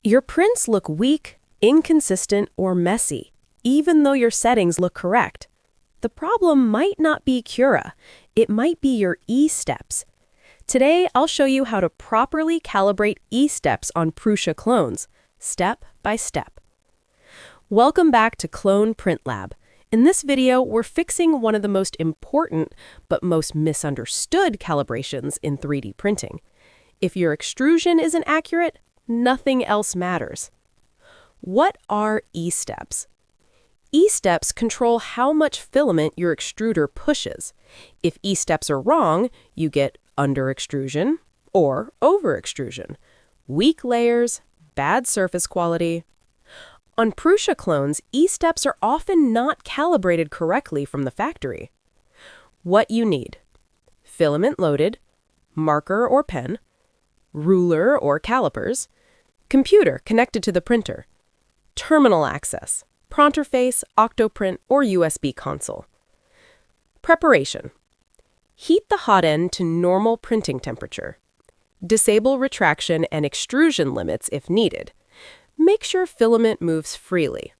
Your prints look weak, inconsistent, or messy, even though your settings look correct. The problem might not be Cura. It might be your E-steps. Today, I'll show you how to properly calibrate E-steps on Prusa clones, step by step. Welcome back to Clone Print Lab. In this video, we're fixing one of the most important but most misunderstood calibrations in 3D printing. If your extrusion isn't accurate, nothing else matters. What are E-steps? E-steps control how much filament your extruder pushes. If E-steps are wrong, you get under-extrusion or over-extrusion, weak layers, bad surface quality. On Prusa clones, E-steps are often not calibrated correctly from the factory. What you need: filament loaded, marker or pen, ruler or calipers, computer connected to the printer, terminal access, pronterface, Octoprint, or USB console. Preparation: heat the hot end to normal printing temperature. Disable retraction and extrusion limits if needed. Make sure filament moves freely.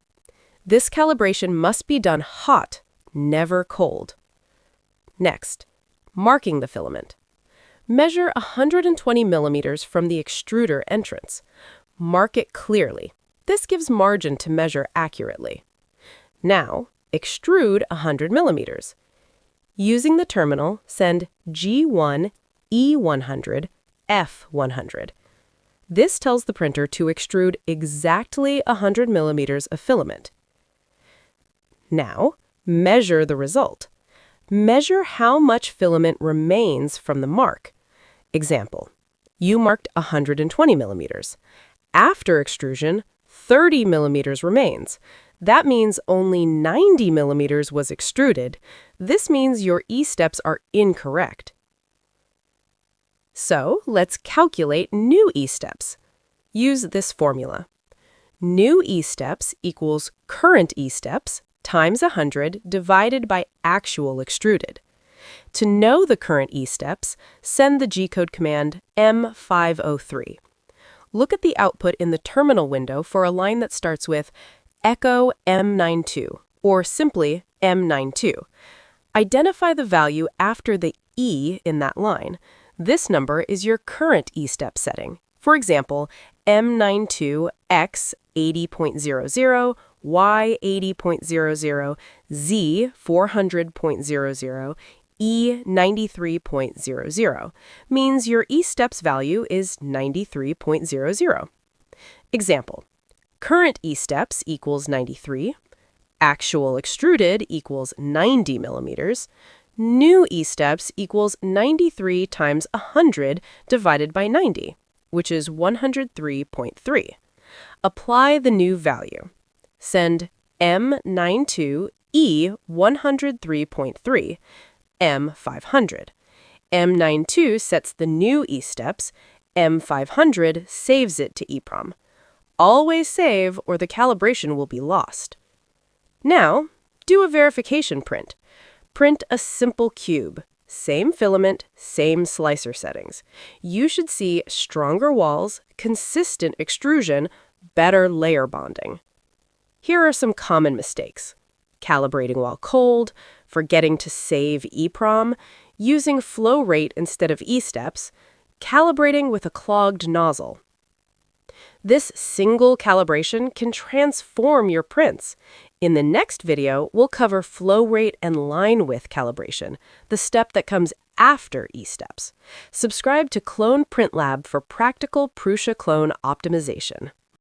This calibration must be done hot, never cold. Next, marking the filament. Measure 120 millimeters from the extruder entrance. Mark it clearly. This gives margin to measure accurately. Now, extrude 100 millimeters. Using the terminal, send G1, E100, F100. This tells the printer to extrude exactly 100 millimeters of filament. Now, measure the result. Measure how much filament remains from the mark. Example: you marked 120 millimeters. After extrusion, 30 millimeters remains. That means only 90 millimeters was extruded. This means your E-steps are incorrect. So, let's calculate new E-steps. Use this formula. New E-steps equals current E-steps times 100 divided by actual extruded. To know the current E-steps, send the G-code command M503. Look at the output in the terminal window for a line that starts with echo M92, or simply M92. Identify the value after the E in that line. This number is your current E-step setting. For example, M92 X 80.00, Y 80.00, Z 400.00, E 93.00 means your E-steps value is 93.00. Example: current E-steps equals 93, actual extruded equals 90 millimeters, new E-steps equals 93 times 100 divided by 90, which is 103.3. Apply the new value. Send M92 E 103.3, M500. M92 sets the new E-steps, M500 saves it to EEPROM. Always save or the calibration will be lost. Now, do a verification print. Print a simple cube. Same filament, same slicer settings. You should see stronger walls, consistent extrusion, better layer bonding. Here are some common mistakes: calibrating while cold, forgetting to save EEPROM, using flow rate instead of E-steps, calibrating with a clogged nozzle. This single calibration can transform your prints. In the next video, we'll cover flow rate and line width calibration, the step that comes after E-steps. Subscribe to Clone Print Lab for practical Prusa clone optimization.